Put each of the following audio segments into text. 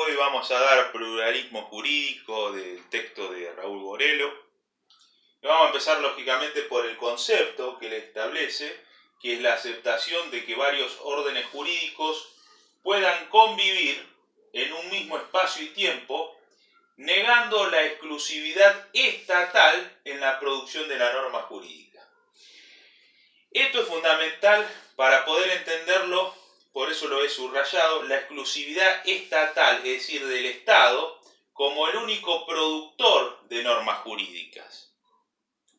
Hoy vamos a dar pluralismo jurídico del texto de Raúl Borello. Y vamos a empezar lógicamente por el concepto que él establece, que es la aceptación de que varios órdenes jurídicos puedan convivir en un mismo espacio y tiempo, negando la exclusividad estatal en la producción de la norma jurídica. Esto es fundamental para poder entenderlo, por eso lo he subrayado, la exclusividad estatal, es decir, del Estado, como el único productor de normas jurídicas.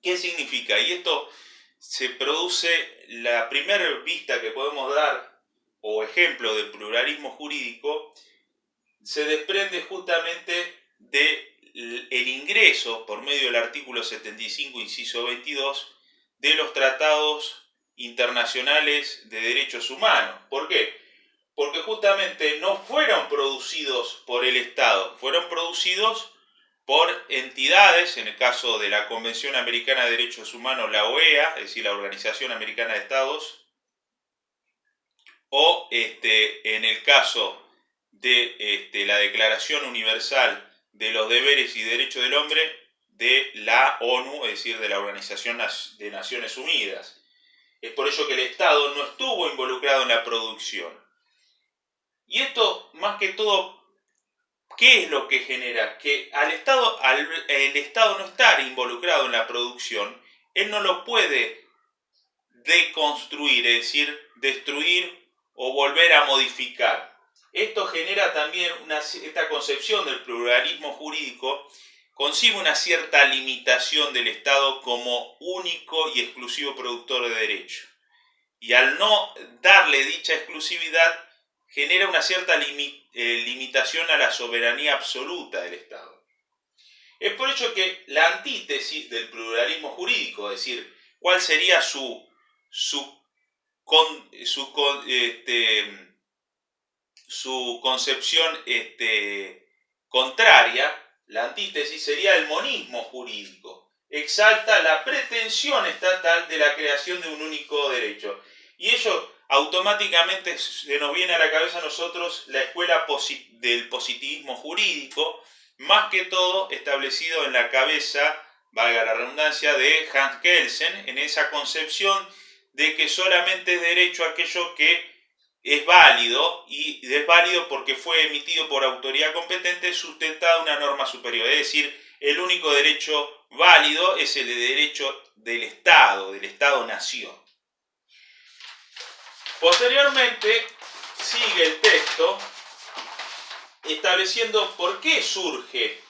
¿Qué significa? Y esto se produce, la primera vista que podemos dar, o ejemplo de pluralismo jurídico, se desprende justamente del ingreso, por medio del artículo 75, inciso 22, de los tratados internacionales de derechos humanos. ¿Por qué? Porque justamente no fueron producidos por el Estado, fueron producidos por entidades, en el caso de la Convención Americana de Derechos Humanos, la OEA, es decir, la Organización Americana de Estados, o en el caso de la Declaración Universal de los Deberes y Derechos del Hombre de la ONU, es decir, de la Organización de Naciones Unidas. Es por ello que el Estado no estuvo involucrado en la producción. Y esto, más que todo, ¿qué es lo que genera? Que al el Estado no estar involucrado en la producción, él no lo puede deconstruir, es decir, destruir o volver a modificar. Esto genera también esta concepción del pluralismo jurídico, concibe una cierta limitación del Estado como único y exclusivo productor de derecho. Y al no darle dicha exclusividad, genera una cierta limitación a la soberanía absoluta del Estado. Es por ello que la antítesis del pluralismo jurídico, es decir, cuál sería su concepción contraria, la antítesis sería el monismo jurídico. Exalta la pretensión estatal de la creación de un único derecho. Y ello automáticamente se nos viene a la cabeza a nosotros la escuela del positivismo jurídico, más que todo establecido en la cabeza, valga la redundancia, de Hans Kelsen, en esa concepción de que solamente es derecho aquello que es válido, y es válido porque fue emitido por autoridad competente sustentado una norma superior. Es decir, el único derecho válido es el de derecho del Estado-nación. Posteriormente sigue el texto estableciendo por qué surge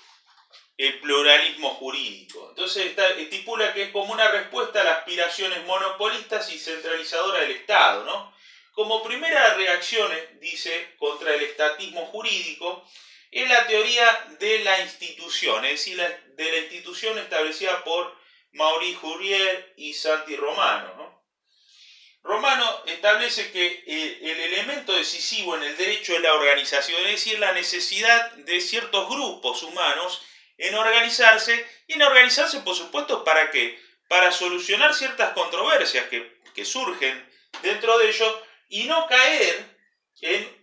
el pluralismo jurídico. Entonces estipula que es como una respuesta a las aspiraciones monopolistas y centralizadoras del Estado, ¿no? Como primera reacción, dice, contra el estatismo jurídico, es la teoría de la institución, es decir, de la institución establecida por Maurice Hurrier y Santi Romano, ¿no? Romano establece que el elemento decisivo en el derecho es la organización, es decir, la necesidad de ciertos grupos humanos en organizarse, y en organizarse, por supuesto, ¿para qué? Para solucionar ciertas controversias que surgen dentro de ellos, y no caer en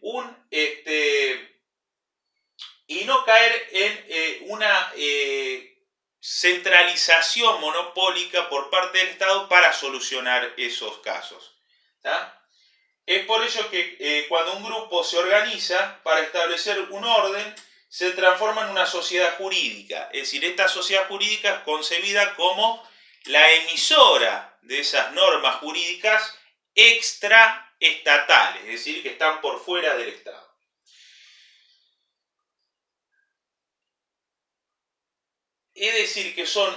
una centralización monopólica por parte del Estado para solucionar esos casos. ¿Tá? Es por ello que cuando un grupo se organiza para establecer un orden, se transforma en una sociedad jurídica. Es decir, esta sociedad jurídica es concebida como la emisora de esas normas jurídicas extraestatales, es decir, que están por fuera del Estado. Es decir, que son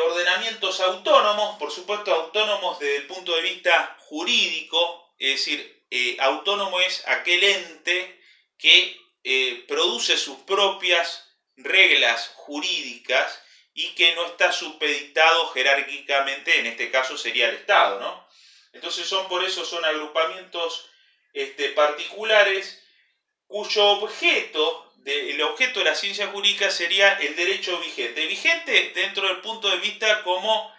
ordenamientos autónomos, por supuesto autónomos desde el punto de vista jurídico, es decir, autónomo es aquel ente que produce sus propias reglas jurídicas y que no está supeditado jerárquicamente, en este caso sería el Estado, ¿no? Entonces por eso son agrupamientos particulares cuyo el objeto de la ciencia jurídica sería el derecho vigente. Vigente dentro del punto de vista como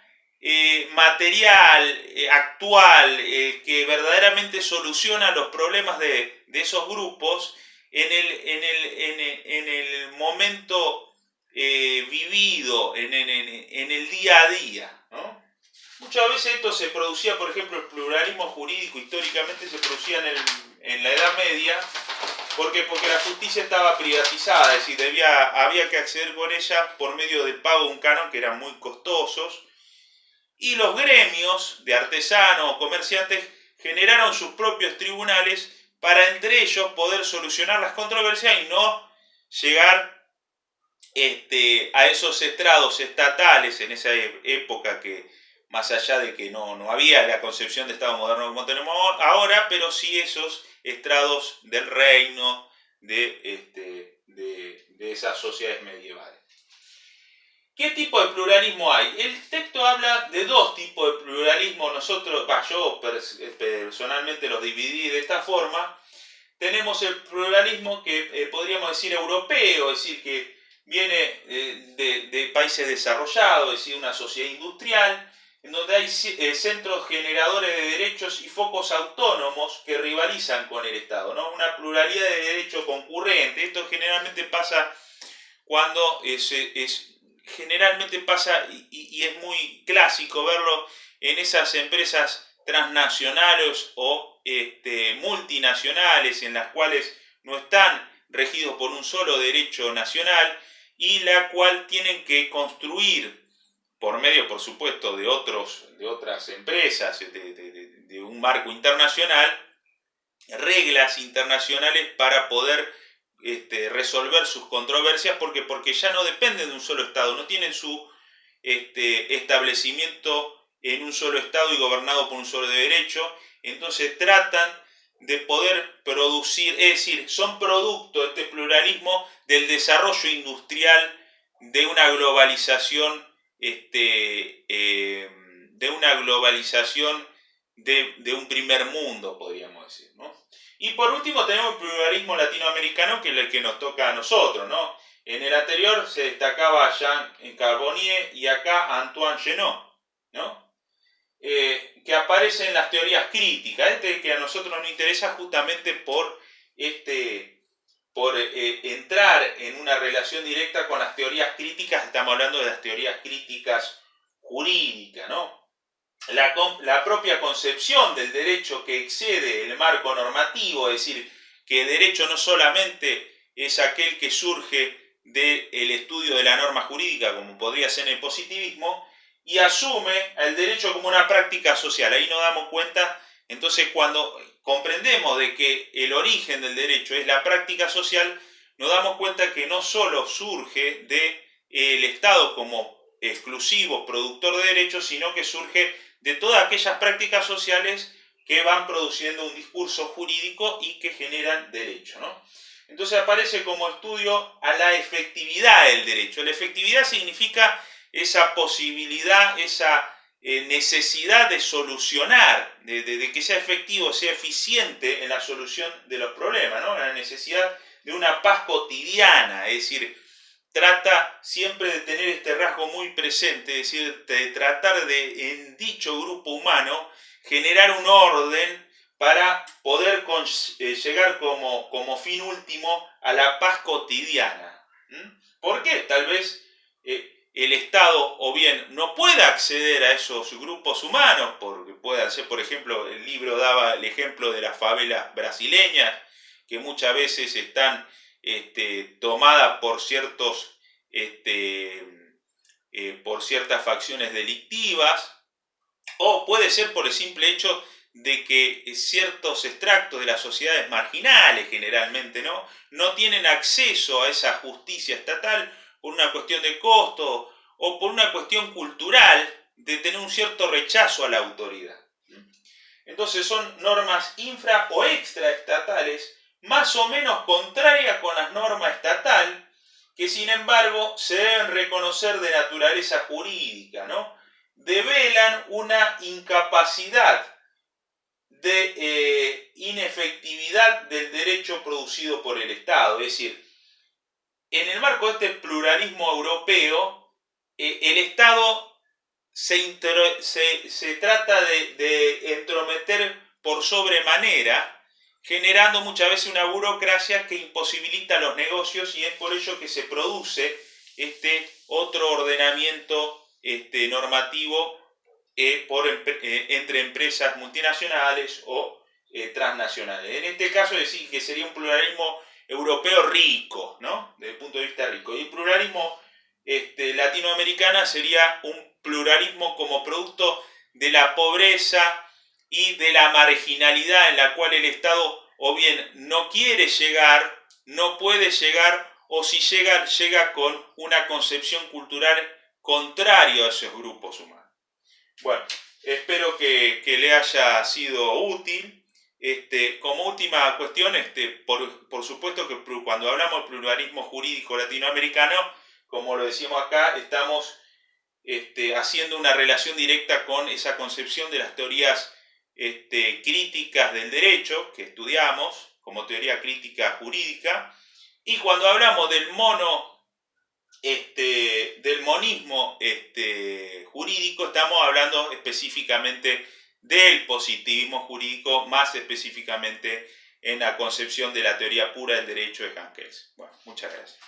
material, actual, que verdaderamente soluciona los problemas de esos grupos en día a día, ¿no? Muchas veces esto se producía, por ejemplo, el pluralismo jurídico históricamente se producía en la Edad Media, porque la justicia estaba privatizada, es decir, había que acceder con ella por medio del pago de un canon que eran muy costosos, y los gremios de artesanos o comerciantes generaron sus propios tribunales para entre ellos poder solucionar las controversias y no llegar a esos estrados estatales en esa época, que más allá de que no había la concepción de Estado moderno como tenemos ahora, pero sí esos estrados del reino de esas sociedades medievales. ¿Qué tipo de pluralismo hay? El texto habla de dos tipos de pluralismo. Yo personalmente los dividí de esta forma. Tenemos el pluralismo que podríamos decir europeo, es decir, que viene de países desarrollados, es decir, una sociedad industrial, en donde hay centros generadores de derechos y focos autónomos que rivalizan con el Estado, ¿no? Una pluralidad de derechos concurrente. Esto generalmente pasa cuando generalmente pasa, y es muy clásico verlo en esas empresas transnacionales o multinacionales, en las cuales no están regidos por un solo derecho nacional y la cual tienen que construir, por medio, por supuesto, de otras empresas, de un marco internacional, reglas internacionales para poder resolver sus controversias, porque ya no dependen de un solo Estado, no tienen su establecimiento en un solo Estado y gobernado por un solo derecho. Entonces tratan de poder producir, es decir, son producto de este pluralismo del desarrollo industrial, de una globalización de un primer mundo, podríamos decir, ¿no? Y por último tenemos el pluralismo latinoamericano, que es el que nos toca a nosotros, ¿no? En el anterior se destacaba Jean Carbonnier y acá Antoine Genot, ¿no? Que aparece en las teorías críticas, que a nosotros nos interesa justamente por entrar en una relación directa con las teorías críticas. Estamos hablando de las teorías críticas jurídicas, ¿no? La propia concepción del derecho que excede el marco normativo, es decir, que el derecho no solamente es aquel que surge del estudio de la norma jurídica, como podría ser en el positivismo, y asume el derecho como una práctica social. Ahí nos damos cuenta, entonces, cuando comprendemos de que el origen del derecho es la práctica social, nos damos cuenta que no solo surge del Estado como exclusivo productor de derechos, sino que surge de todas aquellas prácticas sociales que van produciendo un discurso jurídico y que generan derecho, ¿no? Entonces aparece como estudio a la efectividad del derecho. La efectividad significa esa posibilidad, esa necesidad de solucionar, de que sea efectivo, sea eficiente en la solución de los problemas, ¿no? La necesidad de una paz cotidiana, es decir, trata siempre de tener este rasgo muy presente, es decir, de tratar de, en dicho grupo humano, generar un orden para poder llegar como fin último a la paz cotidiana. ¿Por qué? Tal vez el Estado o bien no pueda acceder a esos grupos humanos, porque puede ser, por ejemplo, el libro daba el ejemplo de las favelas brasileñas, que muchas veces están tomadas por por ciertas facciones delictivas, o puede ser por el simple hecho de que ciertos extractos de las sociedades marginales, generalmente, no tienen acceso a esa justicia estatal por una cuestión de costo o por una cuestión cultural de tener un cierto rechazo a la autoridad. Entonces son normas infra o extraestatales, más o menos contrarias con las normas estatales, que sin embargo se deben reconocer de naturaleza jurídica, ¿no? Develan una incapacidad de inefectividad del derecho producido por el Estado. Es decir, en el marco de este pluralismo europeo, el Estado se trata de entrometer por sobremanera, generando muchas veces una burocracia que imposibilita los negocios, y es por ello que se produce este otro ordenamiento normativo entre empresas multinacionales o transnacionales. En este caso decir que sería un pluralismo europeo rico, ¿no? Desde el punto de vista rico. Y el pluralismo latinoamericano sería un pluralismo como producto de la pobreza y de la marginalidad en la cual el Estado o bien no quiere llegar, no puede llegar, o si llega, llega con una concepción cultural contraria a esos grupos humanos. Bueno, espero que le haya sido útil. Como última cuestión, por supuesto que cuando hablamos de pluralismo jurídico latinoamericano, como lo decimos acá, estamos haciendo una relación directa con esa concepción de las teorías críticas del derecho que estudiamos como teoría crítica jurídica. Y cuando hablamos del monismo jurídico, estamos hablando específicamente del positivismo jurídico, más específicamente en la concepción de la teoría pura del derecho de Hans Kelsen. Bueno, muchas gracias.